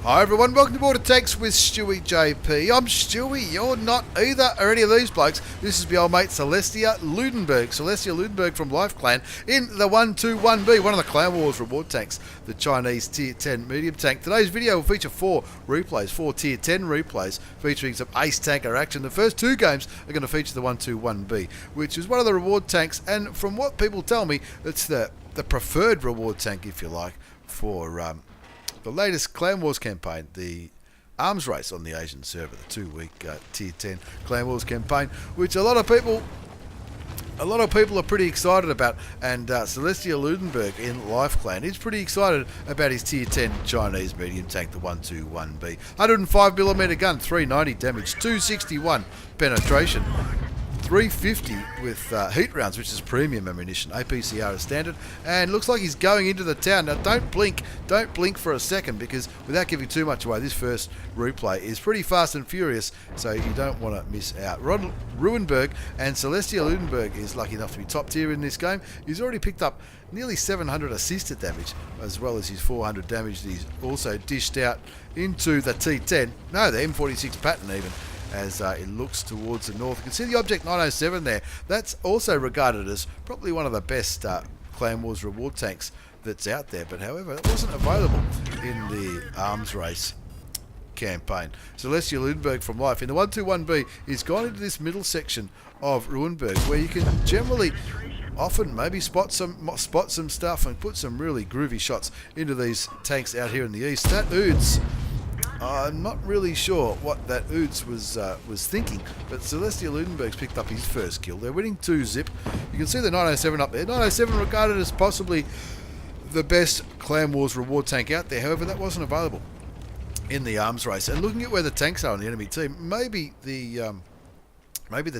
Hi everyone, welcome to Border Text with stewiejp. I'm Stewie, you're not either, or any of these blokes. This is my old mate CelestiaLudenberg. CelestiaLudenberg from Life Clan in the 121B, one of the Clan Wars reward tanks, the Chinese Tier 10 medium tank. Today's video will feature four Tier 10 replays, featuring some ace tanker action. The first two games are going to feature the 121B, which is one of the reward tanks, and from what people tell me, it's the preferred reward tank, if you like, for the latest Clan Wars campaign, the arms race on the Asian server, the 2-week Tier 10 Clan Wars campaign, which a lot of people are pretty excited about. And CelestiaLudenberg in Life Clan is pretty excited about his Tier 10 Chinese medium tank, the 121B. 105mm gun, 390 damage, 261 penetration, 350 with heat rounds, which is premium ammunition. APCR is standard, and looks like he's going into the town. Now don't blink for a second, because without giving too much away, this first replay is pretty fast and furious, so you don't want to miss out. Ruinberg and CelestiaLudenberg is lucky enough to be top tier in this game. He's already picked up nearly 700 assisted damage, as well as his 400 damage that he's also dished out into the T10, no, the M46 pattern even, as it looks towards the north. You can see the Object 907 there. That's also regarded as probably one of the best Clan Wars reward tanks that's out there, but however, it wasn't available in the arms race campaign. CelestiaLudenberg from Life in the 121B is gone into this middle section of Ruinberg, where you can generally often maybe spot some stuff and put some really groovy shots into these tanks out here in the east. That Oods, I'm not really sure what that Oods was thinking, but CelestiaLudenberg's picked up his first kill. They're winning 2-zip. You can see the 907 up there. 907 regarded as possibly the best Clan Wars reward tank out there. However, that wasn't available in the arms race. And looking at where the tanks are on the enemy team, maybe the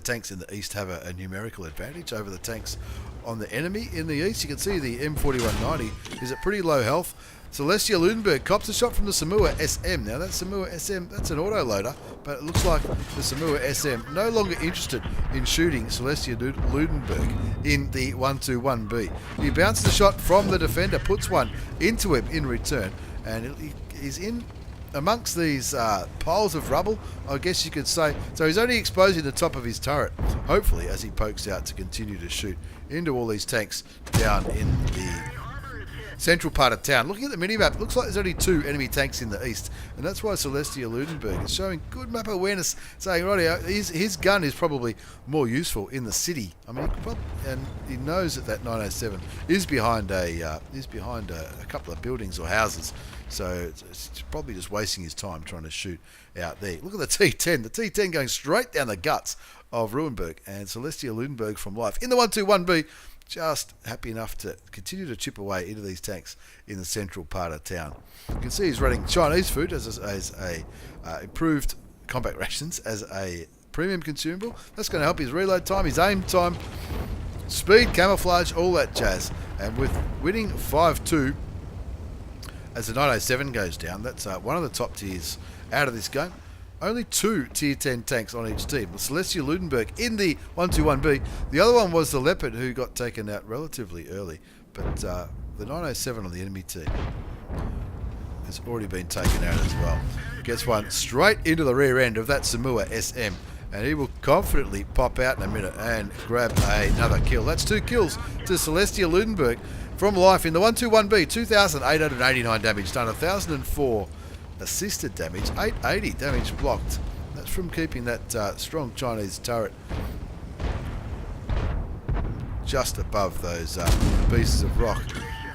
tanks in the east have a numerical advantage over the tanks on the enemy in the east. You can see the M4190 is at pretty low health. CelestiaLudenberg cops a shot from the Samoa SM. Now that Samoa SM, that's an autoloader, but it looks like the Samoa SM no longer interested in shooting CelestiaLudenberg in the 121B. He bounces a shot from the defender, puts one into him in return, and he's in amongst these piles of rubble, I guess you could say. So he's only exposing the top of his turret, hopefully, as he pokes out to continue to shoot into all these tanks down in the central part of town. Looking at the minimap, it looks like there's only 2 enemy tanks in the east, and that's why CelestiaLudenberg is showing good map awareness, saying, right, his gun is probably more useful in the city. I mean, and he knows that 907 is behind a couple of buildings or houses, so it's probably just wasting his time trying to shoot out there. Look at the T10. The T10 going straight down the guts of Ruinberg, and CelestiaLudenberg from Life in the 121B just happy enough to continue to chip away into these tanks in the central part of town. You can see he's running Chinese food as a improved combat rations as a premium consumable. That's going to help his reload time, his aim time, speed, camouflage, all that jazz. And with winning 5-2 as the 907 goes down, that's one of the top tiers out of this game. Only 2 Tier 10 tanks on each team. CelestiaLudenberg in the 121B. The other one was the Leopard, who got taken out relatively early. But the 907 on the enemy team has already been taken out as well. Gets one straight into the rear end of that Samoa SM. And he will confidently pop out in a minute and grab another kill. That's 2 kills to CelestiaLudenberg from Life in the 121B. 2,889 damage, done 1,004 assisted damage, 880 damage blocked. That's from keeping that strong Chinese turret just above those pieces of rock.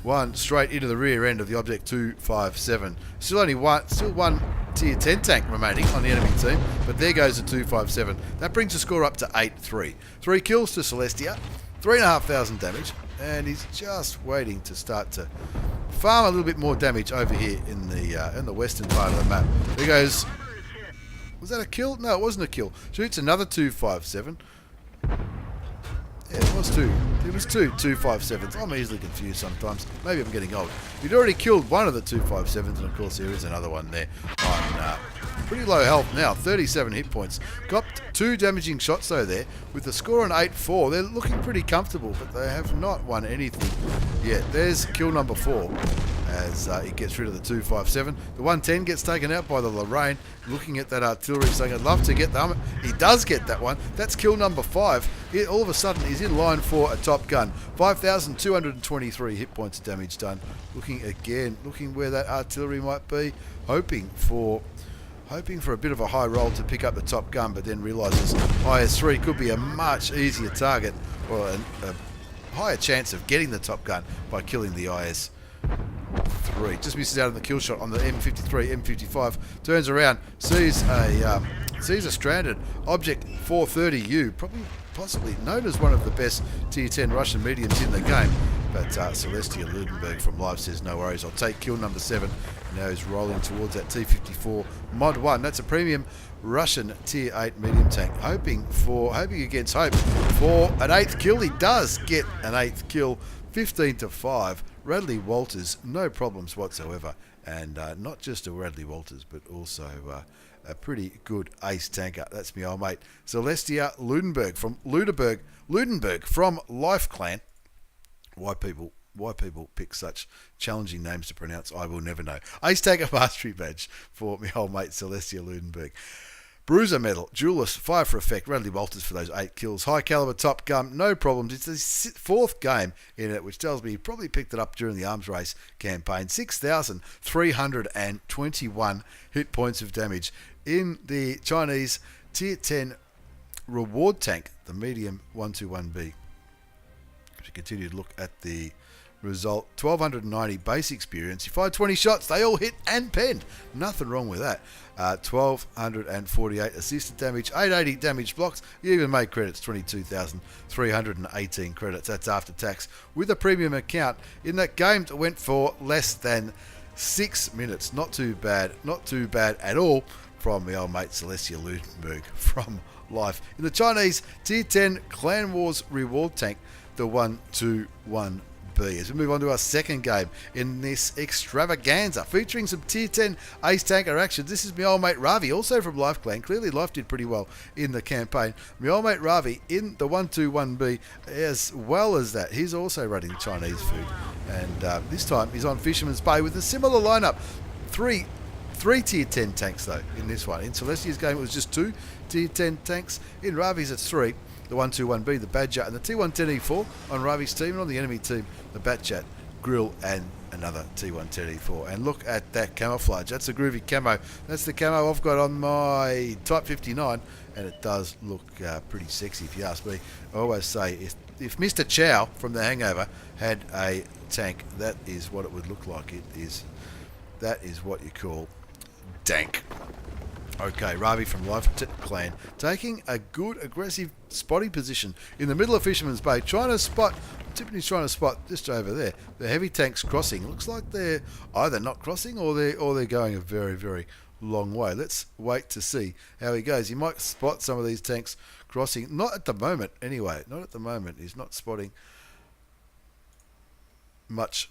One straight into the rear end of the Object 257. Still one Tier 10 tank remaining on the enemy team, but there goes the 257. That brings the score up to 8-3. 3 kills to Celestia, 3,500 damage, and he's just waiting to start to farm a little bit more damage over here in the western part of the map. There goes. Was that a kill? No, it wasn't a kill. Shoots another 257. Yeah, it was 2. It was 2 257s. I'm easily confused sometimes. Maybe I'm getting old. He'd already killed one of the 257s, and of course there is another one there on pretty low health now, 37 hit points. Copped 2 damaging shots though there, with the score on 8-4. They're looking pretty comfortable, but they have not won anything yet. There's kill number 4, as he gets rid of the 257. The 110 gets taken out by the Lorraine. Looking at that artillery, saying, I'd love to get that. He does get that one. That's kill number 5. All of a sudden, he's in line for a top gun. 5,223 hit points of damage done. Looking where that artillery might be. Hoping for a bit of a high roll to pick up the top gun, but then realises IS-3 could be a much easier target, or a higher chance of getting the top gun by killing the IS-3. Just misses out on the kill shot on the M53, M55. Turns around, sees a stranded Object 430U, possibly known as one of the best Tier 10 Russian mediums in the game. But CelestiaLudenberg from Live says, no worries, I'll take kill number 7. And now he's rolling towards that T54 Mod 1. That's a premium Russian Tier 8 medium tank. Hoping against hope for an 8th kill. He does get an 8th kill, 15-5. Radley Walters, no problems whatsoever. And not just a Radley Walters, but also a pretty good ace tanker. That's my old mate CelestiaLudenberg from Ludenberg from Life Clan. Why people pick such challenging names to pronounce, I will never know. Ace tanker mastery badge for my old mate CelestiaLudenberg. Bruiser medal, duelist, fire for effect, Radley Walters for those 8 kills. High caliber top gun, no problems. It's his 4th game in it, which tells me he probably picked it up during the arms race campaign. 6,321 hit points of damage in the Chinese Tier 10 reward tank, the medium 121B. If you continue to look at the result, 1,290 base experience. He fired 20 shots. They all hit and penned. Nothing wrong with that. 1,248 assisted damage, 880 damage blocks. You even made credits, 22,318 credits. That's after tax with a premium account. In that game, it went for less than 6 minutes. Not too bad at all from my old mate CelestiaLudenberg from Life. In the Chinese Tier 10 Clan Wars reward tank, the 121B. As we move on to our second game in this extravaganza, featuring some Tier 10 ace tanker action. This is my old mate Ravvi, also from Life Clan. Clearly Life did pretty well in the campaign. My old mate Ravvi in the 121B. As well as that, he's also running Chinese food, and this time he's on Fisherman's Bay with a similar lineup. Three Tier 10 tanks though in this one. In Celestia's game it was just 2 Tier 10 tanks. In Ravvi's it's 3. The 121B, the Badger, and the T110E4 on Ravvi's team, and on the enemy team, the Batchat, Grill, and another T110E4. And look at that camouflage. That's a groovy camo. That's the camo I've got on my Type 59, and it does look pretty sexy if you ask me. I always say, if Mr. Chow from The Hangover had a tank, that is what it would look like. That is what you call dank. Okay, Ravvi from Life Clan taking a good aggressive spotting position in the middle of Fisherman's Bay, Tiffany's trying to spot just over there the heavy tanks crossing. Looks like they're either not crossing or they're going a very, very long way. Let's wait to see how he goes. He might spot some of these tanks crossing. Not at the moment, anyway. Not at the moment. He's not spotting much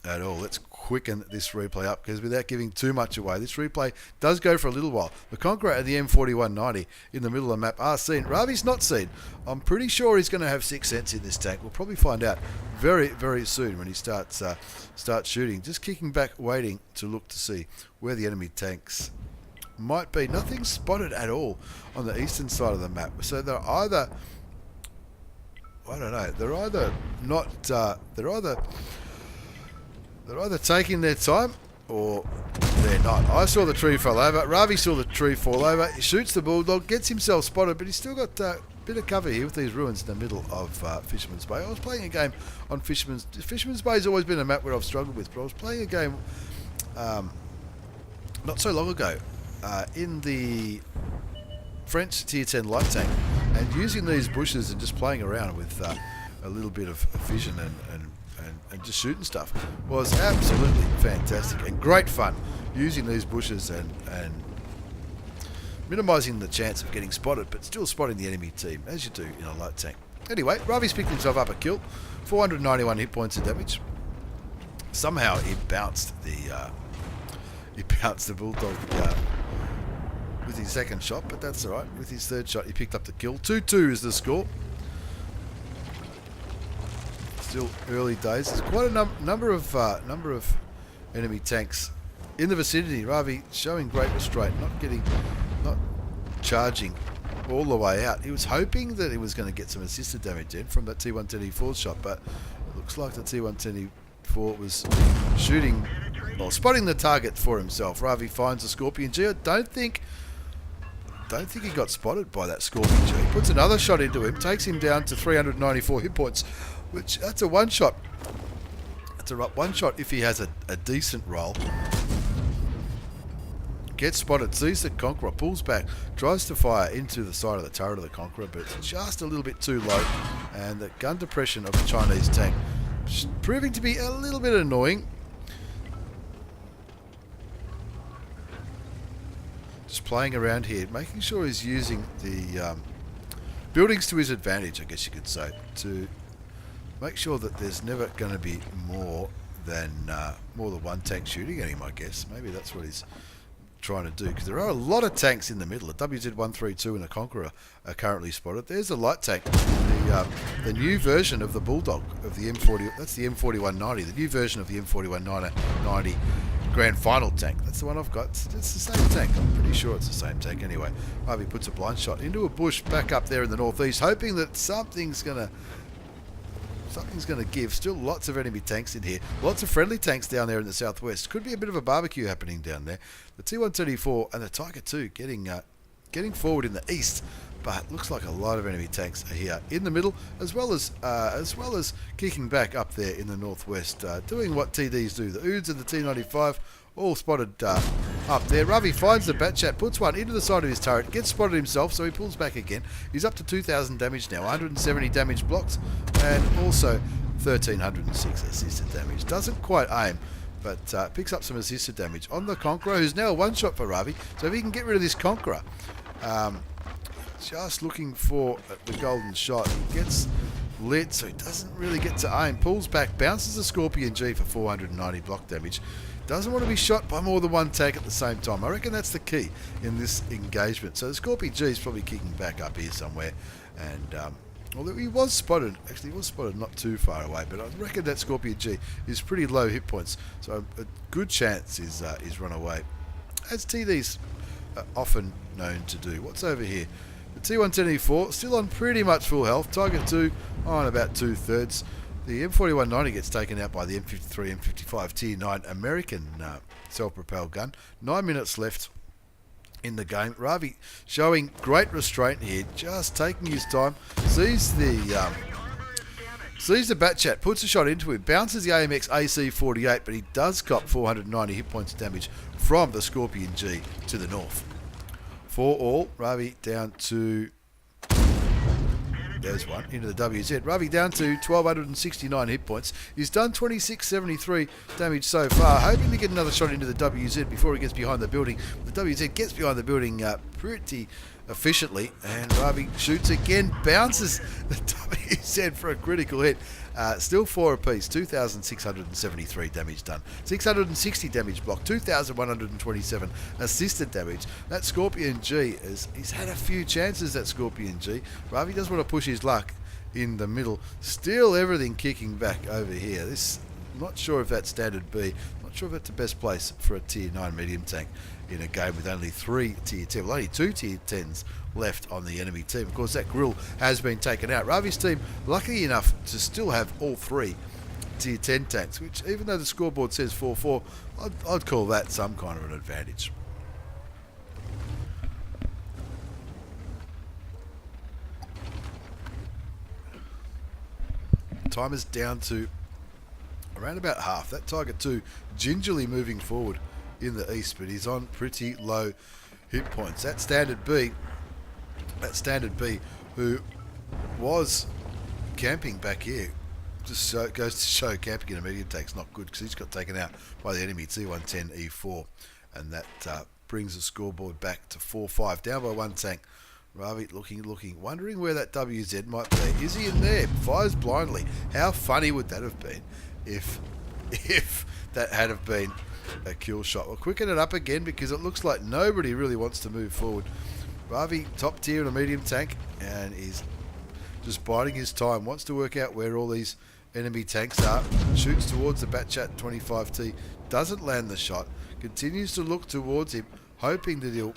at all. Let's quicken this replay up, because without giving too much away, this replay does go for a little while. The Conqueror and the M4190 in the middle of the map are seen. Ravvi's not seen. I'm pretty sure he's going to have 6 cents in this tank. We'll probably find out very, very soon when he starts shooting. Just kicking back, waiting to look to see where the enemy tanks might be. Nothing spotted at all on the eastern side of the map. So they're either, I don't know, they're either taking their time or they're not. I saw the tree fall over. Ravvi saw the tree fall over. He shoots the bulldog, gets himself spotted, but he's still got a bit of cover here with these ruins in the middle of Fisherman's Bay. I was playing a game on Fisherman's Bay. Has always been a map where I've struggled with, but I was playing a game not so long ago in the French Tier 10 light tank, and using these bushes and just playing around with a little bit of vision and just shooting stuff was absolutely fantastic and great fun, using these bushes and minimising the chance of getting spotted, but still spotting the enemy team, as you do in a light tank. Anyway, Ravvi's picked himself up a kill, 491 hit points of damage. Somehow he bounced the bulldog with his second shot, but that's alright. With his third shot he picked up the kill. 2-2 is the score. Still early days. There's quite a number of enemy tanks in the vicinity. Ravvi showing great restraint, not charging all the way out. He was hoping that he was going to get some assisted damage in from that T110E4 shot, but it looks like the T110E4 was shooting, or spotting the target for himself. Ravvi finds the Scorpion G. I don't think he got spotted by that Scorpion G. He puts another shot into him, takes him down to 394 hit points, which that's a one shot. That's a one shot if he has a decent roll. Gets spotted, sees the Conqueror, pulls back, tries to fire into the side of the turret of the Conqueror, but it's just a little bit too low, and the gun depression of the Chinese tank proving to be a little bit annoying. Just playing around here, making sure he's using the buildings to his advantage, I guess you could say, to make sure that there's never going to be more than one tank shooting at him, I guess. Maybe that's what he's trying to do, because there are a lot of tanks in the middle. A WZ-132 and a Conqueror are currently spotted. There's a light tank, the new version of the Bulldog of the M40. That's the M4190, the new version of the M4190 Grand Final tank. That's the one I've got. It's the same tank. I'm pretty sure it's the same tank. Anyway, Ravvi puts a blind shot into a bush back up there in the northeast, hoping that something's gonna give. Still lots of enemy tanks in here. Lots of friendly tanks down there in the southwest. Could be a bit of a barbecue happening down there. The T110E4 and the Tiger II getting forward in the east, but looks like a lot of enemy tanks are here in the middle, as well as kicking back up there in the northwest, doing what TDs do. The Oods and the T95 all spotted up there. Ravvi finds the Batchat, puts one into the side of his turret, gets spotted himself, so he pulls back again. He's up to 2,000 damage now, 170 damage blocked, and also 1,306 assisted damage. Doesn't quite aim, but picks up some assisted damage on the Conqueror, who's now a one-shot for Ravvi. So if he can get rid of this Conqueror, just looking for the golden shot. He gets lit, so he doesn't really get to aim. Pulls back, bounces the Scorpion G for 490 block damage. Doesn't want to be shot by more than one tank at the same time. I reckon that's the key in this engagement. So the Scorpion G is probably kicking back up here somewhere. And although he was spotted, actually he was spotted not too far away, but I reckon that Scorpion G is pretty low hit points. So a good chance is run away, as TDs are often known to do. What's over here? The T110E4 still on pretty much full health. Tiger II on about 2/3. The M4190 gets taken out by the M53, M55 Tier 9 American self-propelled gun. 9 minutes left in the game. Ravvi showing great restraint here, just taking his time. Sees the Batchat, puts a shot into him, bounces the AMX AC-48, but he does cop 490 hit points of damage from the Scorpion G to the north. 4 all. Ravvi down to... There's one into the WZ. Ravvi down to 1,269 hit points. He's done 2673 damage so far, hoping to get another shot into the WZ before he gets behind the building. The WZ gets behind the building pretty efficiently, and Ravvi shoots again, bounces the WZ for a critical hit. Still 4 apiece, 2,673 damage done. 660 damage blocked, 2,127 assisted damage. That Scorpion G, he's had a few chances, that Scorpion G. Ravvi does want to push his luck in the middle. Still everything kicking back over here. This, not sure if that's standard B. Not sure if that's the best place for a Tier 9 medium tank in a game with only 3 Tier 10, well, only 2 Tier 10s left on the enemy team. Of course, that grill has been taken out. Ravvi's team lucky enough to still have all 3 Tier 10 tanks, which, even though the scoreboard says 4-4, I'd call that some kind of an advantage. Timer's down to around about half. That Tiger II gingerly moving forward in the east, but he's on pretty low hit points. That Standard B, who was camping back here, just goes to show camping in a medium tank's not good, because he's got taken out by the enemy T110E4, and that brings the scoreboard back to 4-5, down by 1 tank. Ravvi looking, wondering where that WZ might be. Is he in there? Fires blindly. How funny would that have been if that had have been a kill shot? We'll quicken it up again, because it looks like nobody really wants to move forward. Ravvi, top tier in a medium tank, and he's just biding his time. Wants to work out where all these enemy tanks are. Shoots towards the Batchat 25T doesn't land the shot, continues to look towards him, hoping that he'll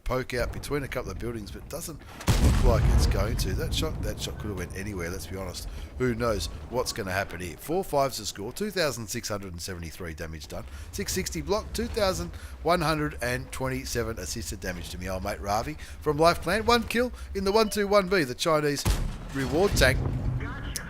poke out between a couple of buildings, but doesn't look like it's going to. That shot could have went anywhere, let's be honest. Who knows what's going to happen here. 4-5's the score, 2,673 damage done, 660 block, 2,127 assisted damage to me old mate Ravvi from Life Clan. 1 kill in the 121B, the Chinese reward tank.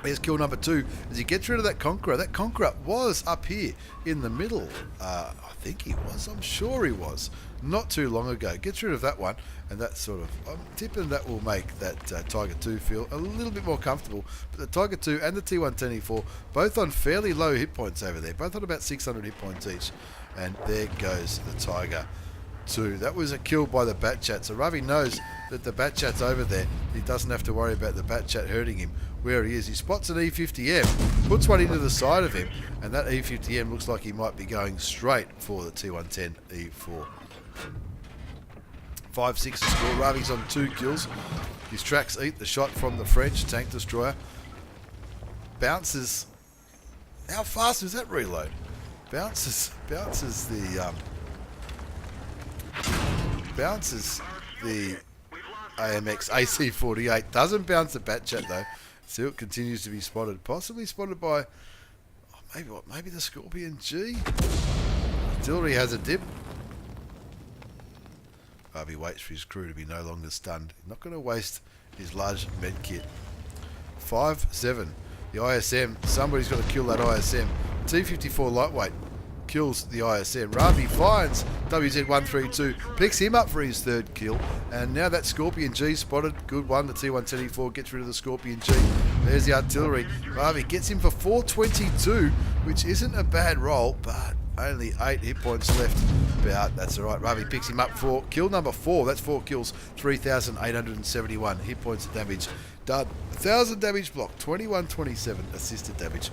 There's kill number 2 as he gets rid of that Conqueror. That Conqueror was up here in the middle. I think he was. I'm sure he was. Not too long ago. Gets rid of that one, and that sort of, I'm tipping that will make that Tiger 2 feel a little bit more comfortable. But the Tiger 2 and the T110E4 both on fairly low hit points over there. Both on about 600 hit points each. And there goes the Tiger 2. That was a kill by the Batchat. So Ravvi knows that the Batchat's over there. He doesn't have to worry about the Batchat hurting him where he is. He spots an E50M, puts one into the side of him, and that E50M looks like he might be going straight for the T110E4. 5-6 to score. Ravvi's on 2 kills. His tracks eat the shot from the French tank destroyer. Bounces. How fast was that reload? Bounces the AMX AC-48. Doesn't bounce the Batchat though. Still continues to be spotted. Possibly spotted by maybe the Scorpion G. Artillery has a dip. Ravvi waits for his crew to be no longer stunned. He's not going to waste his large med kit. 5-7. The ISM. Somebody's got to kill that ISM. T-54 lightweight kills the ISM. Ravvi finds WZ-132, picks him up for his 3rd kill, and now that Scorpion G spotted. Good one. The T-110E4 gets rid of the Scorpion G. There's the artillery. Ravvi gets him for 422, which isn't a bad roll, but only 8 hit points left. That's alright. Ravvi picks him up for kill number 4. That's 4 kills, 3,871 hit points of damage done. 1,000 damage block, 2127 assisted damage.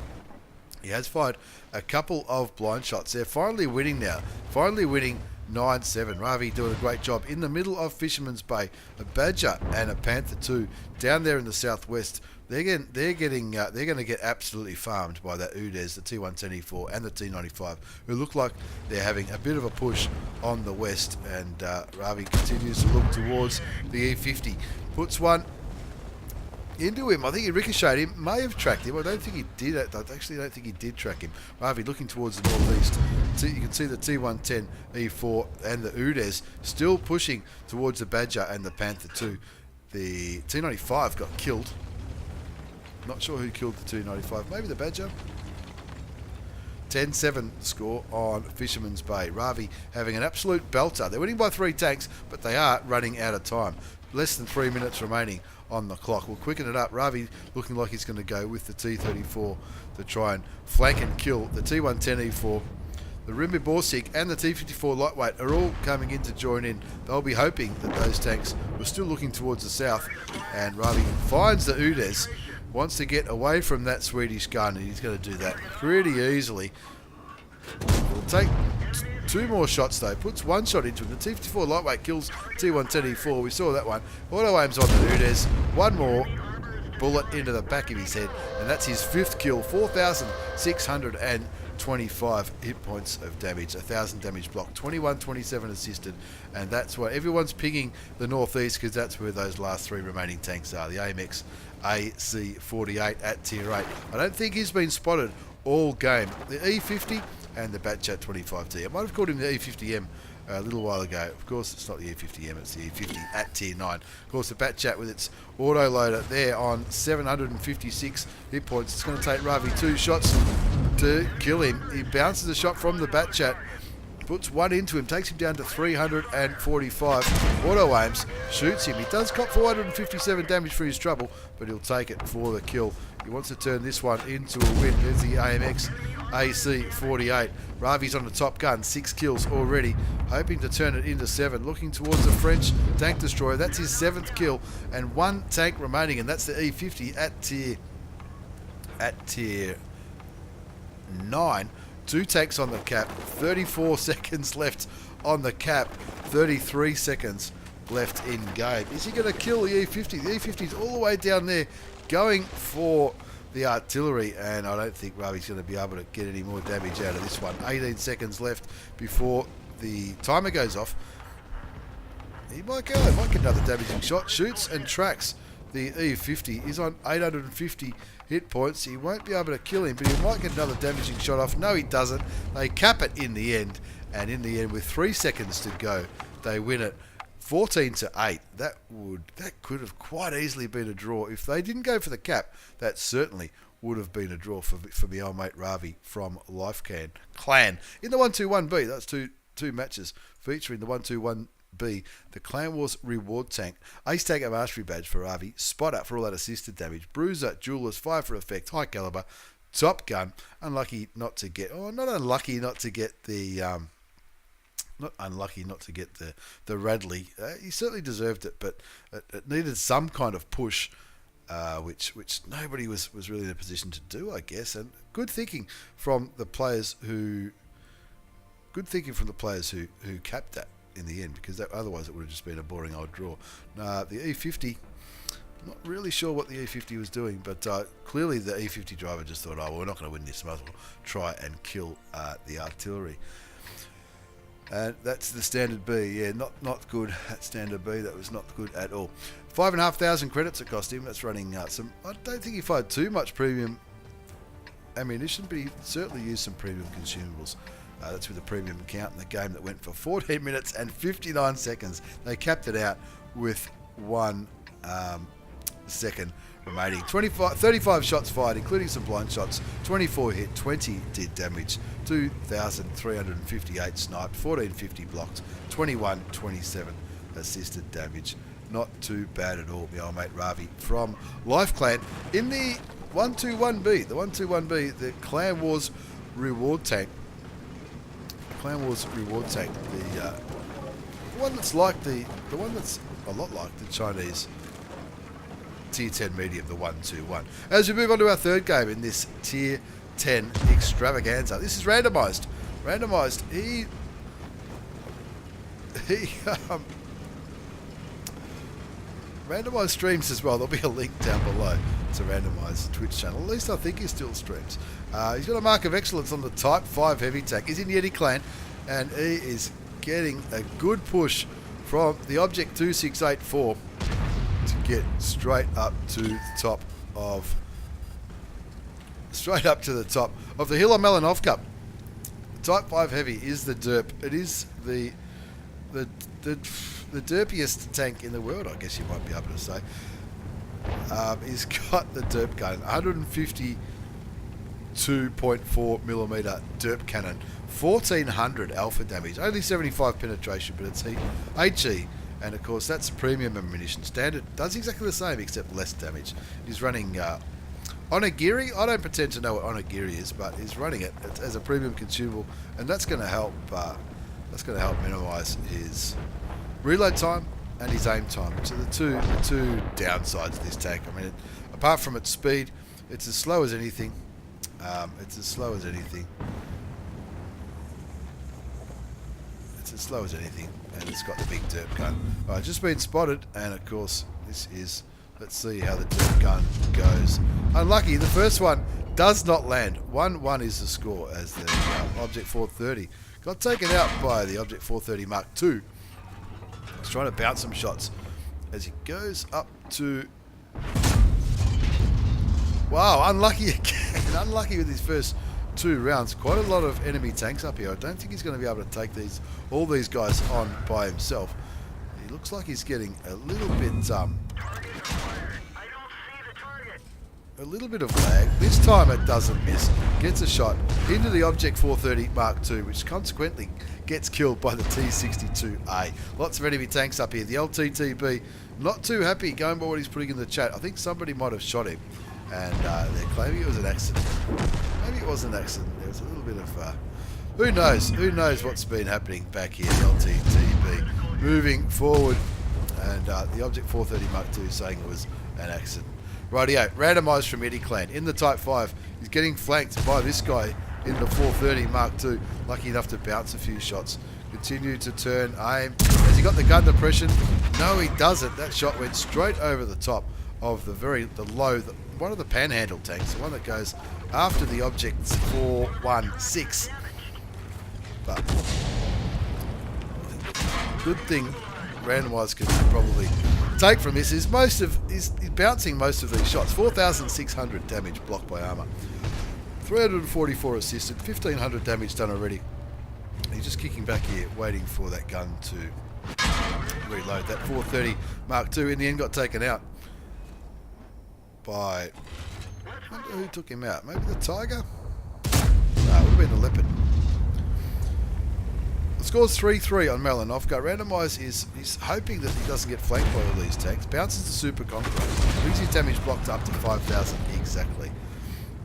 He has fired a couple of blind shots. They're finally winning now. Finally winning 9-7. Ravvi doing a great job in the middle of Fisherman's Bay. A Badger and a Panther 2 down there in the southwest. They're going to get absolutely farmed by that Udes, the T110E4 and the T95, who look like they're having a bit of a push on the west. And Ravvi continues to look towards the E50. Puts one into him. I think he ricocheted him. May have tracked him. I don't think he did. I actually don't think he did track him. Ravvi looking towards the northeast. You can see the T110E4 and the Udes still pushing towards the Badger and the Panther 2. The T95 got killed. Not sure who killed the T95. Maybe the Badger. 10-7 score on Fisherman's Bay. Ravvi having an absolute belter. They're winning by 3 tanks, but they are running out of time. Less than 3 minutes remaining on the clock. We'll quicken it up. Ravvi looking like he's going to go with the T-34 to try and flank and kill the T-110E4. The Rimby Borsig and the T-54 lightweight are all coming in to join in. They'll be hoping that those tanks were still looking towards the south. And Ravvi finds the Udes. Wants to get away from that Swedish gun, and he's going to do that pretty easily. We'll take 2 more shots though. Puts 1 shot into him. The T-54 lightweight kills T-110E4. We saw that one. Auto aims on the Udes. 1 more bullet into the back of his head, and that's his 5th kill. 4,625 hit points of damage. 1,000 damage block. 2127 assisted, and that's why everyone's pinging the northeast, because that's where those last 3 remaining tanks are. The AMX AC-48 at tier 8. I don't think he's been spotted all game. The E50 and the Batchat 25T. I might have called him the E50M a little while ago. Of course, it's not the E50M, it's the E50 at tier 9. Of course, the Batchat with its auto loader there on 756 hit points. It's going to take Ravvi 2 shots to kill him. He bounces a shot from the Batchat, puts 1 into him, takes him down to 345. Auto aims, shoots him. He does cop 457 damage for his trouble, but he'll take it for the kill. He wants to turn this one into a win. There's the AMX AC-48. Ravvi's on the top gun, 6 kills already, hoping to turn it into 7. Looking towards the French tank destroyer. That's his 7th kill, and 1 tank remaining, and that's the E50 at tier 9. 2 tanks on the cap, 34 seconds left on the cap, 33 seconds left in game. Is he going to kill the E50? The E50 is all the way down there, going for the artillery, and I don't think Ravvi's going to be able to get any more damage out of this one. 18 seconds left before the timer goes off. He might go. He might get another damaging shot. Shoots and tracks the E50. He's on 850 hit points. He won't be able to kill him, but he might get another damaging shot off. No, he doesn't. They cap it in the end, and in the end, with 3 seconds to go, they win it 14-8. That could have quite easily been a draw. If they didn't go for the cap, that certainly would have been a draw for my old mate Ravvi from Life Clan. In the 121B, that's two matches featuring the 121B, the Clan Wars reward tank, Ace Tag of Mastery badge for Ravvi, Spotter for all that assisted damage, Bruiser, Jewelers, Fire for effect, High Caliber, Top Gun, not unlucky not to get the Radley. He certainly deserved it, but it needed some kind of push, which nobody was really in a position to do, I guess. And good thinking from the players who capped that in the end, because otherwise it would have just been a boring old draw. The E50, not really sure what the E50 was doing, but clearly the E50 driver just thought, we're not going to win this, might as well try and kill the artillery. And that's the standard B. Yeah, not good at standard B. That was not good at all. 5,500 credits it cost him. That's running some. I don't think he fired too much premium ammunition, but he certainly used some premium consumables. That's with a premium account in the game that went for 14 minutes and 59 seconds. They capped it out with 1 second remaining. 35 shots fired, including some blind shots. 24 hit, 20 did damage. 2,358 sniped, 1,450 blocked, 27 assisted damage. Not too bad at all, my old mate Ravvi from Life Clan. In the 121B, the Clan Wars reward tank. The one that's a lot like the Chinese Tier 10 medium, the 121. As we move on to our third game in this Tier 10 extravaganza, this is randomized. He randomized streams as well. There'll be a link down below to randomized Twitch channel. At least I think he still streams. He's got a mark of excellence on the Type 5 heavy tank. He's in Yeti Clan, and he is getting a good push from the Object 2684 to get straight up to the top of the Hilo Melanov Cup. Type 5 heavy is the derp. It is the derpiest tank in the world, I guess you might be able to say. He's got the derp gun, 152.4 millimeter derp cannon, 1400 alpha damage, only 75 penetration, but it's HE, and of course that's premium ammunition. Standard does exactly the same except less damage. He's running Onigiri. I don't pretend to know what Onigiri is, but he's running it as a premium consumable, and that's going to help. Minimise his reload time and his aim time, which are the two downsides of this tank. I mean, apart from its speed, it's as slow as anything. And it's got the big derp gun. All right, just been spotted, and of course this is. Let's see how the derp gun goes. Unlucky, the first one does not land. 1-1 is the score as the Object 430 got taken out by the Object 430 Mark II. He's trying to bounce some shots as he goes up to... Wow, unlucky again. Unlucky with his first 2 rounds. Quite a lot of enemy tanks up here. I don't think he's going to be able to take all these guys on by himself. He looks like he's getting a little bit of lag. This time it doesn't miss. Gets a shot into the Object 430 Mark II, which consequently gets killed by the T62A. Lots of enemy tanks up here. The LTTB not too happy going by what he's putting in the chat. I think somebody might have shot him, and they're claiming it was an accident. Maybe it was an accident. There was a little bit of... who knows? Who knows what's been happening back here? The LTTB moving forward, and the Object 430 Mark II saying it was an accident. Rightio, randomised from Eddie Clan. In the Type 5, he's getting flanked by this guy in the 430 Mark II. Lucky enough to bounce a few shots. Continue to turn, aim. Has he got the gun depression? No, he doesn't. That shot went straight over the top of one of the panhandle tanks, the one that goes after the objects 416. But good thing randomized can probably take from this is he's bouncing most of these shots. 4,600 damage blocked by armor, 344 assisted, 1,500 damage done already. He's just kicking back here, waiting for that gun to reload. That 430 Mark II in the end got taken out by... I wonder who took him out. Maybe the Tiger? No, it would have been the Leopard. The score's 3-3 on Malinovka. Randomize he's hoping that he doesn't get flanked by all these tanks. Bounces the Super Conqueror. Brings his damage blocked up to 5,000 exactly.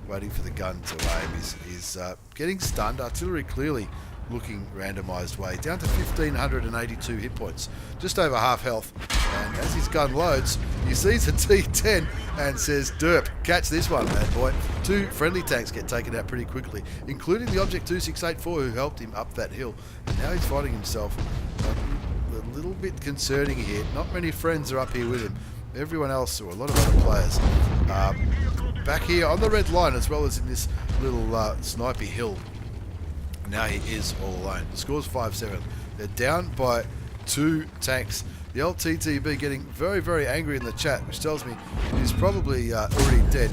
Waiting for the gun to aim. He's getting stunned. Artillery clearly looking randomised way. Down to 1,582 hit points. Just over half health. And as his gun loads, he sees a T10 and says, derp, catch this one, bad boy. 2 friendly tanks get taken out pretty quickly, including the Object 2684 who helped him up that hill. And now he's finding himself a little bit concerning here. Not many friends are up here with him. Everyone else, or a lot of other players, back here on the red line as well as in this little snipey hill. Now he is all alone. The score's 5-7. They're down by 2 tanks. The LTTB getting very, very angry in the chat, which tells me he's probably already dead.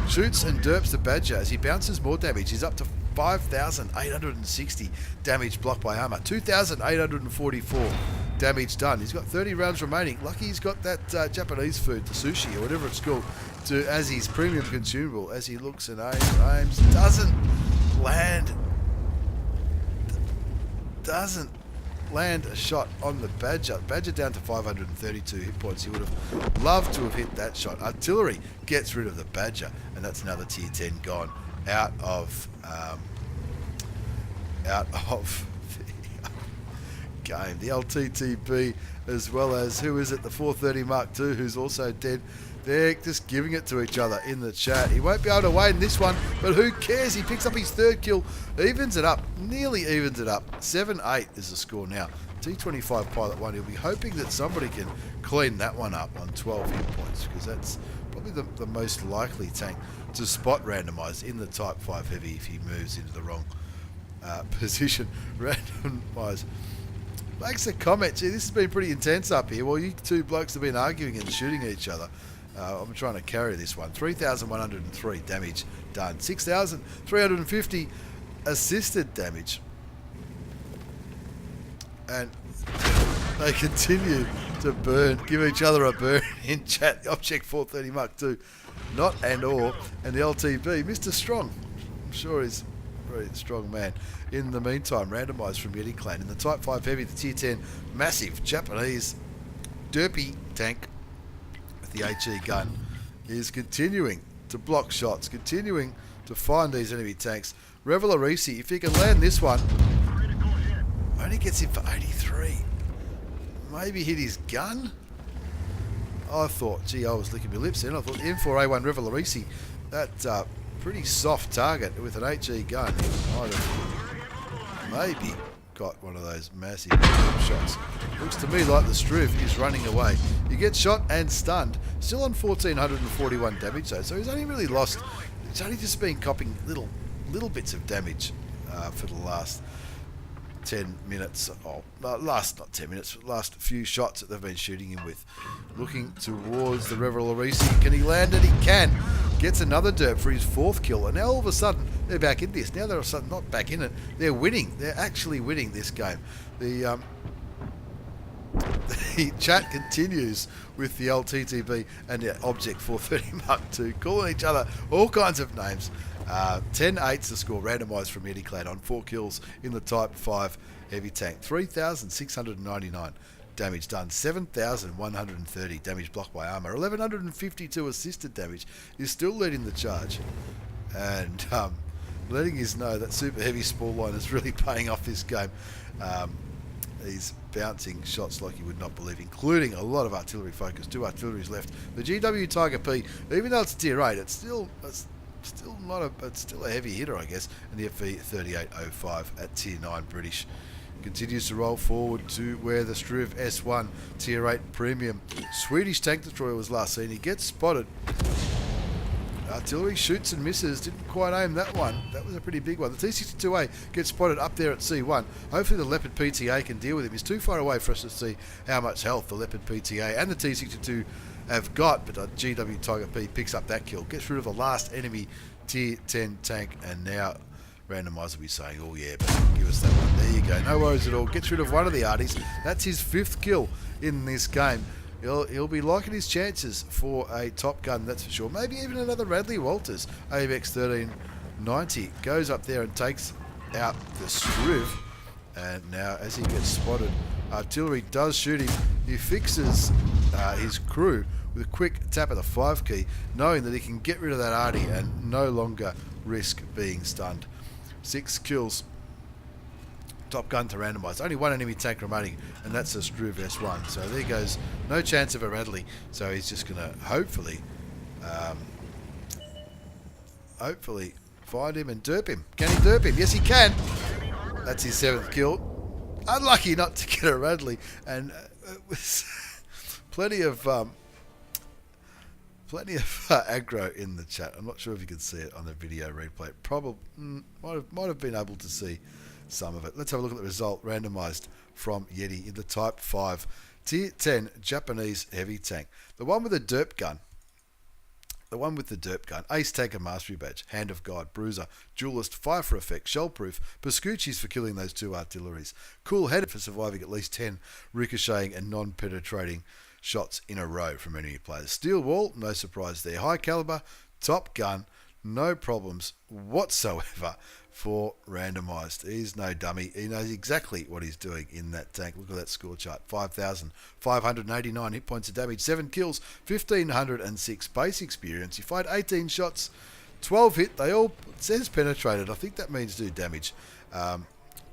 Shoots and derps the Badger as he bounces more damage. He's up to 5,860 damage blocked by armor. 2,844 damage done. He's got 30 rounds remaining. Lucky he's got that Japanese food, the sushi or whatever it's called, as his premium consumable. As he looks and aims, doesn't land a shot on the Badger. Badger down to 532 hit points. He would have loved to have hit that shot. Artillery gets rid of the Badger, and that's another tier 10 gone out of the game. The LTTB, as well as who is it, the 430 Mark II, who's also dead. They're just giving it to each other in the chat. He won't be able to win this one, but who cares? He picks up his 3rd kill, evens it up, nearly evens it up. 7-8 is the score now. T25 Pilot 1, he'll be hoping that somebody can clean that one up on 12 hit points, because that's probably the most likely tank to spot randomised in the Type 5 Heavy if he moves into the wrong position. Randomised makes a comment. Gee, this has been pretty intense up here. Well, you 2 blokes have been arguing and shooting each other. I'm trying to carry this one. 3,103 damage done. 6,350 assisted damage. And they continue to burn, give each other a burn in chat. The Object 430 Mark II, not and or. And the LTB, Mr. Strong. I'm sure he's a very strong man. In the meantime, randomised from Yeti Clan. In the Type 5 Heavy, the Tier 10 massive Japanese derpy tank, the HE gun, is continuing to block shots, continuing to find these enemy tanks. Revelarisi, if he can land this one, only gets him for 83. Maybe hit his gun? I thought, gee, I was licking my lips then. I thought the M4A1 Revelarisi, that pretty soft target with an HE gun, he might have maybe got one of those massive shots. Looks to me like the Struve is running away. He gets shot and stunned. Still on 1,441 damage though, so he's only really lost. He's only just been copping little bits of damage for the last 10 minutes. Not 10 minutes. Last few shots that they've been shooting him with. Looking towards the Revelarisi. Can he land it? He can. Gets another derp for his 4th kill, and now all of a sudden they're back in this. Now they're not back in it. They're winning. They're actually winning this game. The chat continues with the LTTB and the Object 430 Mark II, calling each other all kinds of names. 10-8's the score, randomised from Eddie Clad on 4 kills in the Type 5 Heavy tank. 3,699 damage done. 7,130 damage blocked by armour. 1,152 assisted damage. He's still leading the charge. And letting us know that Super Heavy Spall line is really paying off this game. He's bouncing shots like you would not believe, including a lot of artillery focus. 2 artilleries left. The GW Tiger P, even though it's tier 8, it's still a heavy hitter, I guess. And the FV 3805 at tier 9 British Continues to roll forward to where the Struve S1 Tier 8 Premium Swedish tank destroyer was last seen. He gets spotted. Artillery shoots and misses. Didn't quite aim that one. That was a pretty big one. The T62A gets spotted up there at C1. Hopefully the Leopard PTA can deal with him. He's too far away for us to see how much health the Leopard PTA and the T62 have got. But GW Tiger P picks up that kill. Gets rid of the last enemy Tier 10 tank. And now randomized will be saying, oh yeah, but give us that one. There you go. No worries at all. Gets rid of one of the arties. That's his 5th kill in this game. He'll be liking his chances for a Top Gun, that's for sure. Maybe even another Radley Walters. ABX 1390 goes up there and takes out the Struve. And now, as he gets spotted, artillery does shoot him. He fixes his crew with a quick tap of the 5 key, knowing that he can get rid of that arty and no longer risk being stunned. 6 kills. Top Gun to randomised. Only one enemy tank remaining, and that's a Struve S1. So there goes. No chance of a Radley. So he's just going to hopefully find him and derp him. Can he derp him? Yes, he can. That's his 7th kill. Unlucky not to get a Radley, and it was plenty of aggro in the chat. I'm not sure if you can see it on the video replay. Probably might have been able to see some of it. Let's have a look at the result randomized from Yeti in the Type 5 Tier 10 Japanese heavy tank. The one with the derp gun. Ace Tanker Mastery Badge, Hand of God, Bruiser, Duelist, Fire for Effect, Shellproof, Pascucci's for killing those 2 artilleries, Cool Headed for surviving at least 10 ricocheting and non-penetrating shots in a row from enemy players. Steel Wall, no surprise there. High Caliber, Top Gun, no problems whatsoever for randomised. He's no dummy. He knows exactly what he's doing in that tank. Look at that score chart. 5,589 hit points of damage, 7 kills, 1,506 base experience. He fired 18 shots, 12 hit. They all, it says penetrated. I think that means do damage.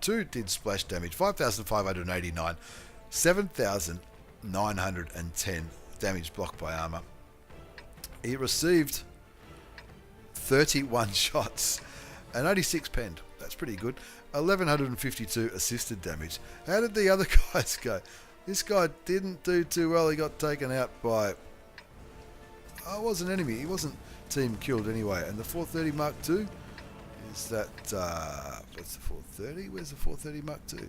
2 did splash damage. 5,589, 7,910 damage blocked by armour. He received 31 shots and only 6 penned. That's pretty good. 1,152 assisted damage. How did the other guys go? This guy didn't do too well. He got taken out by... Oh, it was an enemy. He wasn't team killed anyway. And the 430 Mark II? Is that... what's the 430? Where's the 430 Mark II?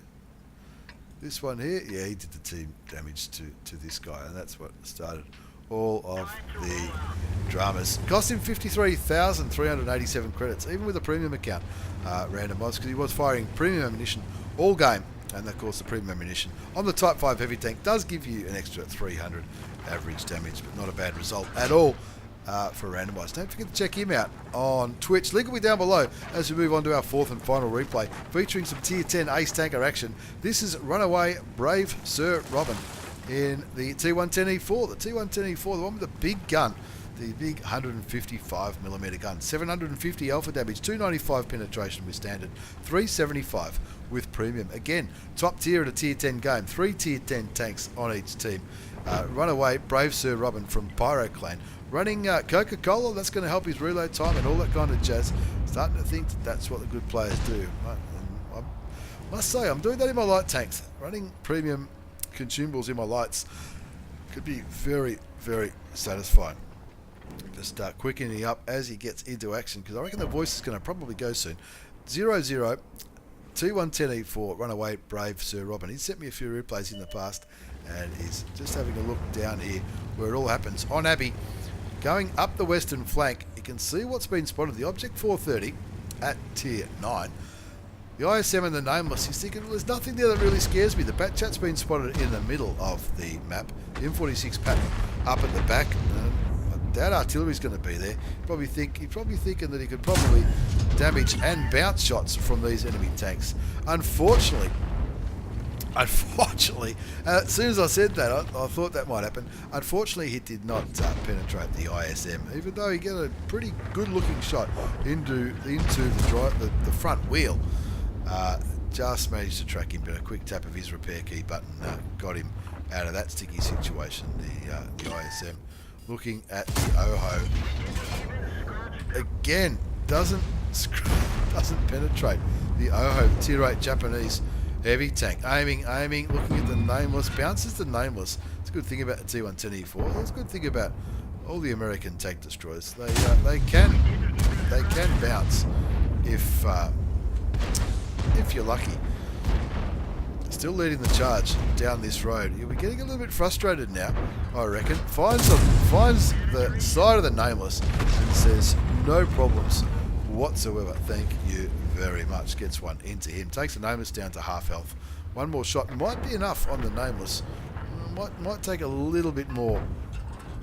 This one here? Yeah, he did the team damage to this guy. And that's what started all of the dramas. Cost him 53,387 credits, even with a premium account randomised, because he was firing premium ammunition all game. And of course the premium ammunition on the Type 5 heavy tank does give you an extra 300 average damage, but not a bad result at all for randomised. Don't forget to check him out on Twitch. Link will be down below as we move on to our 4th and final replay, featuring some Tier 10 Ace Tanker action. This is Runaway Brave Sir Robin in the T110E4. The T110E4, the one with the big gun, the big 155mm gun. 750 alpha damage, 295 penetration with standard, 375 with premium. Again, top tier at a Tier 10 game. 3 Tier 10 tanks on each team. Runaway Brave Sir Robin from Pyro Clan. Running Coca-Cola, that's going to help his reload time and all that kind of jazz. Starting to think that's what the good players do. I must say, I'm doing that in my light tanks. Running premium consumables in my lights could be very, very satisfying. Just quickening up as he gets into action, because I reckon the voice is going to probably go soon. 0-0 T110E4 Runaway Brave Sir Robin. He's sent me a few replays in the past, and he's just having a look down here where it all happens on Abbey. Going up the western flank, you can see what's been spotted. The Object 430 at Tier 9. The ISM and the Nameless, he's thinking, well, there's nothing there that really scares me. The Bat Chat's been spotted in the middle of the map. The M46 pattern up at the back. That artillery's going to be there. He's probably thinking that he could probably damage and bounce shots from these enemy tanks. Unfortunately, as soon as I said that, I thought that might happen. Unfortunately, he did not penetrate the ISM, even though he got a pretty good-looking shot into the front wheel. Just managed to track him, but a quick tap of his repair key button got him out of that sticky situation. The ISM looking at the OHO again, doesn't penetrate the OHO Tier 8 Japanese Heavy tank. Aiming, looking at the nameless. Bounces the nameless. It's a good thing about the T110E4. That's a good thing about all the American tank destroyers. They can bounce if you're lucky. Still leading the charge down this road. You'll be getting a little bit frustrated now, I reckon. Finds the side of the nameless and says, no problems whatsoever. Thank you very much. Gets one into him. Takes the nameless down to half health. One more shot might be enough on the nameless. Might take a little bit more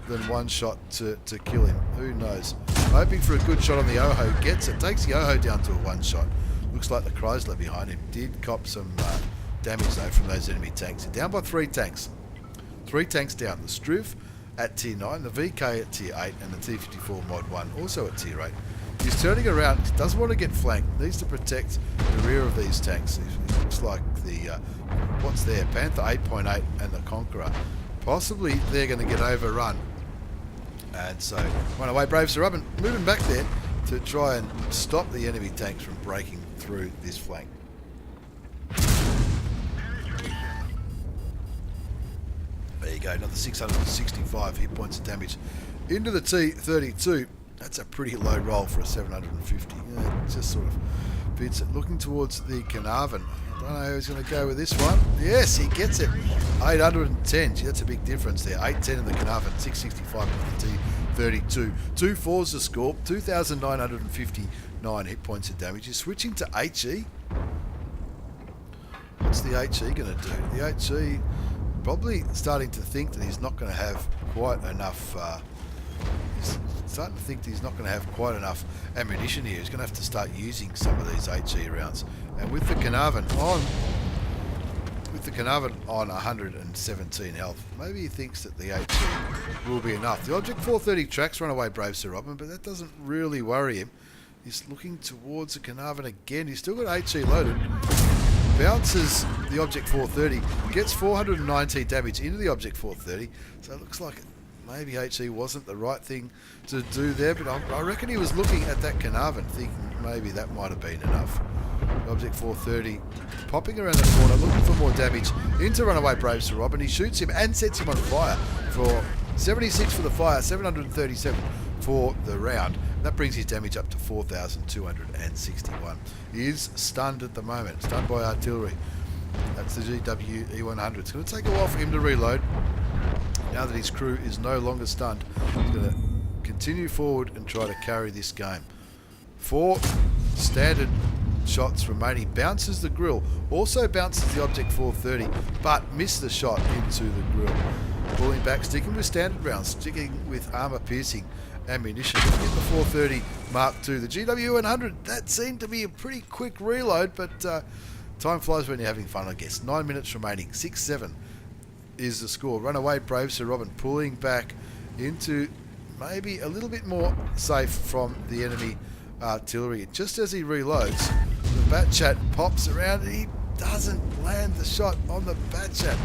than one shot to kill him. Who knows? Hoping for a good shot on the Oho. Gets it. Takes the Oho down to a one shot. Looks like the Chrysler behind him did cop some damage though from those enemy tanks. Down by 3 tanks. 3 tanks down. The Struve at tier 9, the VK at tier 8, and the T54 mod 1 also at tier 8. He's turning around, doesn't want to get flanked, needs to protect the rear of these tanks. It looks like the, what's there, Panther 8.8 and the Conqueror. Possibly they're going to get overrun. And so, Runaway Braves are up and moving back there to try and stop the enemy tanks from breaking through this flank. There you go, another 665 hit points of damage into the T32. That's a pretty low roll for a 750. Yeah, it just sort of fits it. Looking towards the Carnarvon. I don't know who's going to go with this one. Yes, he gets it. 810. Gee, that's a big difference there. 810 in the Carnarvon, 665 in the T32. 2 4s the score, 2,959 hit points of damage. He's switching to HE. What's the HE going to do? The HE probably starting to think that he's not going to have quite enough. He's starting to think that he's not going to have quite enough ammunition here. He's going to have to start using some of these HE rounds. And with the Carnarvon on 117 health, maybe he thinks that the HE will be enough. The Object 430 tracks Runaway Brave Sir Robin, but that doesn't really worry him. He's looking towards the Carnarvon again. He's still got HE loaded. Bounces the Object 430, gets 419 damage into the Object 430, so it looks like maybe HE wasn't the right thing to do there, but I reckon he was looking at that Carnarvon thinking maybe that might have been enough. Object 430 popping around the corner, looking for more damage into Runaway Brave Sir Robin. He shoots him and sets him on fire for 76 for the fire, 737 for the round. That brings his damage up to 4,261. He is stunned at the moment, stunned by artillery. That's the GWE100. It's going to take a while for him to reload. Now that his crew is no longer stunned, he's going to continue forward and try to carry this game. 4 standard shots remaining. Bounces the grill. Also bounces the Object 430, but missed the shot into the grill. Pulling back, sticking with standard rounds, sticking with armor piercing ammunition. Looking at the 430 Mark II. The GW100, that seemed to be a pretty quick reload, but time flies when you're having fun, I guess. 9 minutes remaining. 6-7 is the score. Runaway Brave Sir Robin pulling back into maybe a little bit more safe from the enemy artillery. Just as he reloads, the Batchat pops around and he doesn't land the shot on the Batchat.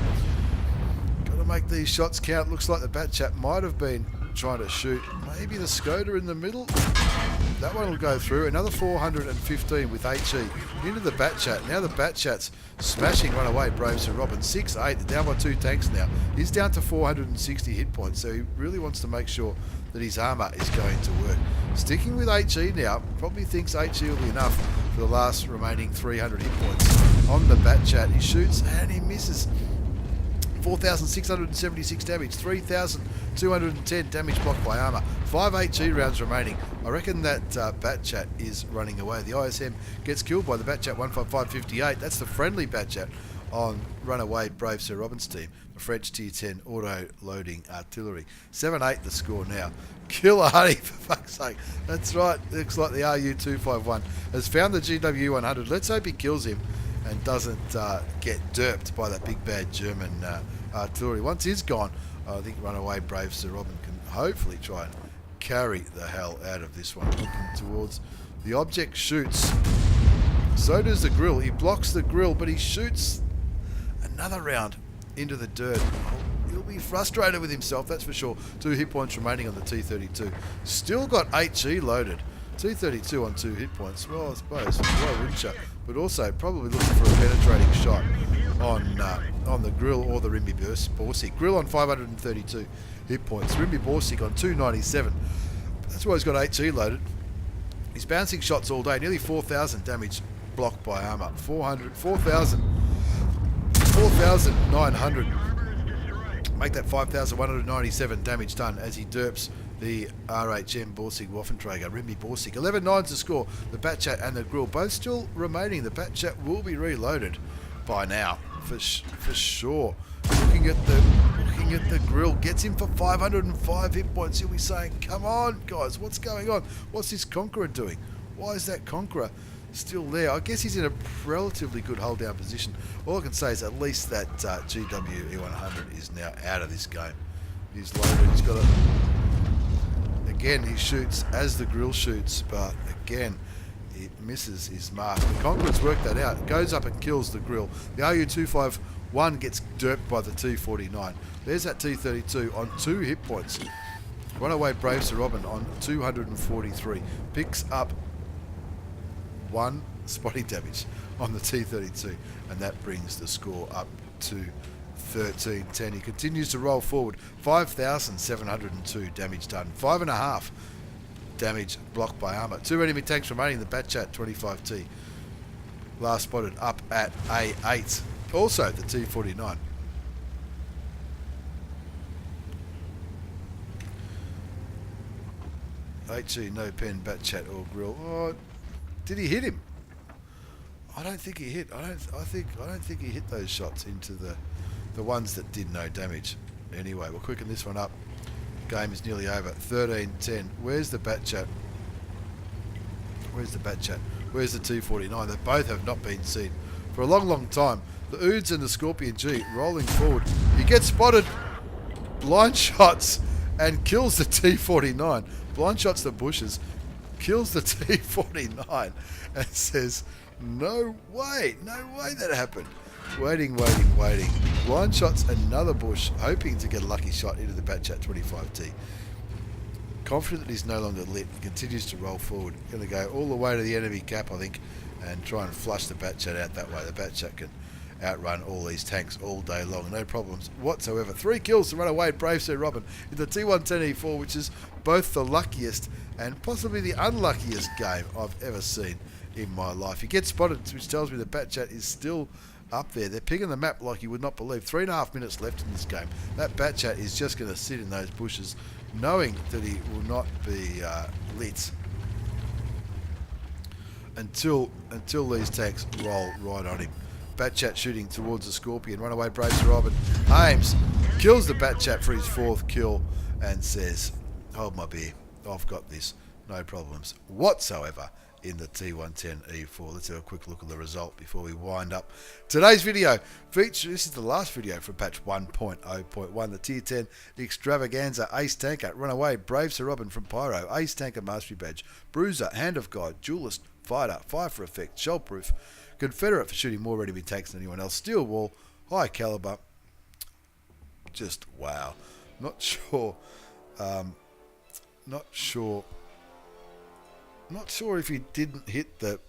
Got to make these shots count. Looks like the Batchat might have been trying to shoot maybe the Skoda in the middle. That one will go through. Another 415 with HE into the Batchat. Now the Batchat's smashing Runaway Brave Sir Robin. 6-8. They're down by 2 tanks now. He's down to 460 hit points, so he really wants to make sure that his armour is going to work. Sticking with HE now. Probably thinks HE will be enough for the last remaining 300 hit points on the Batchat. He shoots and he misses. 4,676 damage, 3,210 damage blocked by armour, 5 HE rounds remaining. I reckon that Batchat is running away. The ISM gets killed by the Batchat 15558. That's the friendly Batchat on Runaway Brave Sir Robin's team. The French Tier 10 auto-loading artillery. 7-8 the score now. Killer Honey, for fuck's sake. That's right. Looks like the RU-251 has found the GW100. Let's hope he kills him and doesn't get derped by that big bad German artillery. Once he's gone, I think Runaway Brave Sir Robin can hopefully try and carry the hell out of this one. Looking towards the Object, shoots. So does the grill. He blocks the grill, but he shoots another round into the dirt. He'll be frustrated with himself, that's for sure. 2 hit points remaining on the T32. Still got HE loaded. T32 on 2 hit points. Well, I suppose, why wouldn't you? but also probably looking for a penetrating shot on the Grill or the Rimby Borsig. Grill on 532 hit points. Rimby Borsig on 297. That's why he's got HE loaded. He's bouncing shots all day. Nearly 4,000 damage blocked by armor. 4,900. Make that 5,197 damage done as he derps the RHM Borsig Waffenträger. Rimby Borsig. 11-9 to score. The Batchat and the Grill both still remaining. The Batchat will be reloaded by now, for sure. Looking at the Grill, gets him for 505 hit points. He'll be saying, come on, guys, what's going on? What's this Conqueror doing? Why is that Conqueror still there? I guess he's in a relatively good hold down position. All I can say is at least that GW E100 is now out of this game. He's loaded. He's got a... Again, he shoots as the Grill shoots, but again, it misses his mark. The Conqueror's worked that out. Goes up and kills the Grill. The RU-251 gets derped by the T49. There's that T32 on 2 hit points. Runaway Brave Sir Robin on 243. Picks up 1 spotting damage on the T32, and that brings the score up to 13-10. He continues to roll forward. 5,702 damage done. 5.5 damage blocked by armor. 2 enemy tanks remaining. The Batchat 25T last spotted up at A8. Also the T49. HE no pen, Batchat or Grill. Oh, did he hit him? I don't think he hit. I don't think he hit those shots into the ones that did no damage. Anyway, we'll quicken this one up. Game is nearly over. 13-10. Where's the Batchat? Where's the Batchat? Where's the T49? They both have not been seen for a long, long time. The Oods and the Scorpion G rolling forward. He gets spotted. Blind shots and kills the T49. Blind shots the bushes. Kills the T49 and says, no way that happened. Waiting. Blind shots another bush, hoping to get a lucky shot into the Batchat 25T. Confident that he's no longer lit, he continues to roll forward. Going to go all the way to the enemy cap, I think, and try and flush the Batchat out that way. The Batchat can outrun all these tanks all day long, no problems whatsoever. 3 kills to run away, Brave Sir Robin in the T110E4, which is both the luckiest and possibly the unluckiest game I've ever seen in my life. He gets spotted, which tells me the Batchat is still up there. They're picking the map like you would not believe. 3.5 minutes left in this game. That Batchat is just going to sit in those bushes, knowing that he will not be lit until these tanks roll right on him. Batchat shooting towards the Scorpion. Runaway Brave Sir Robin aims, kills the Batchat for his 4th kill, and says, hold my beer, I've got this, no problems whatsoever in the T110E4. Let's have a quick look at the result before we wind up today's video. This is the last video for patch 1.0.1, the Tier 10 Extravaganza Ace Tanker. Runaway Brave Sir Robin from Pyro, Ace Tanker Mastery Badge, Bruiser, Hand of God, Duelist, Fighter, Fire for Effect, Shellproof, Confederate for shooting more ready-made tanks than anyone else, Steel Wall, High Caliber. Just wow. Not sure if he didn't hit the.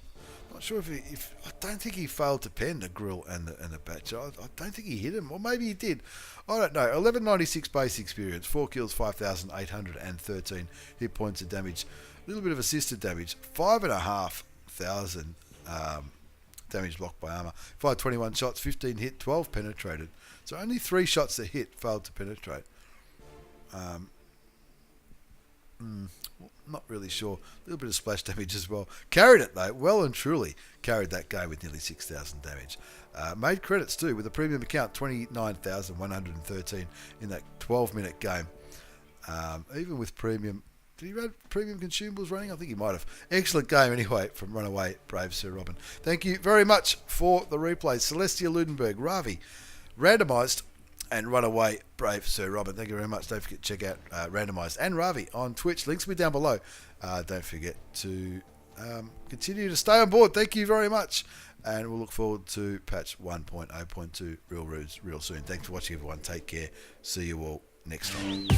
Not sure if I don't think he failed to pen the Grill and the Batchat. I don't think he hit him, or maybe he did. I don't know. 1196 base experience, 4 kills, 5,813 hit points of damage, a little bit of assisted damage, 5,500 damage blocked by armor, 521 shots, 15 hit, 12 penetrated. So only 3 shots that hit failed to penetrate. Not really sure. A little bit of splash damage as well. Carried it though, well and truly carried that game with nearly 6,000 damage. Made credits too with a premium account, 29,113 in that 12-minute game. Even with premium, did he run premium consumables running? I think he might have. Excellent game anyway from Runaway Brave Sir Robin. Thank you very much for the replays. CelestiaLudenberg, Ravvi, randomized, and Runaway Brave Sir Robin. Thank you very much. Don't forget to check out randomized and Ravvi on Twitch. Links will be down below. Don't forget to continue to stay on board. Thank you very much. And we'll look forward to patch 1.0.2 real soon. Thanks for watching, everyone. Take care. See you all next time.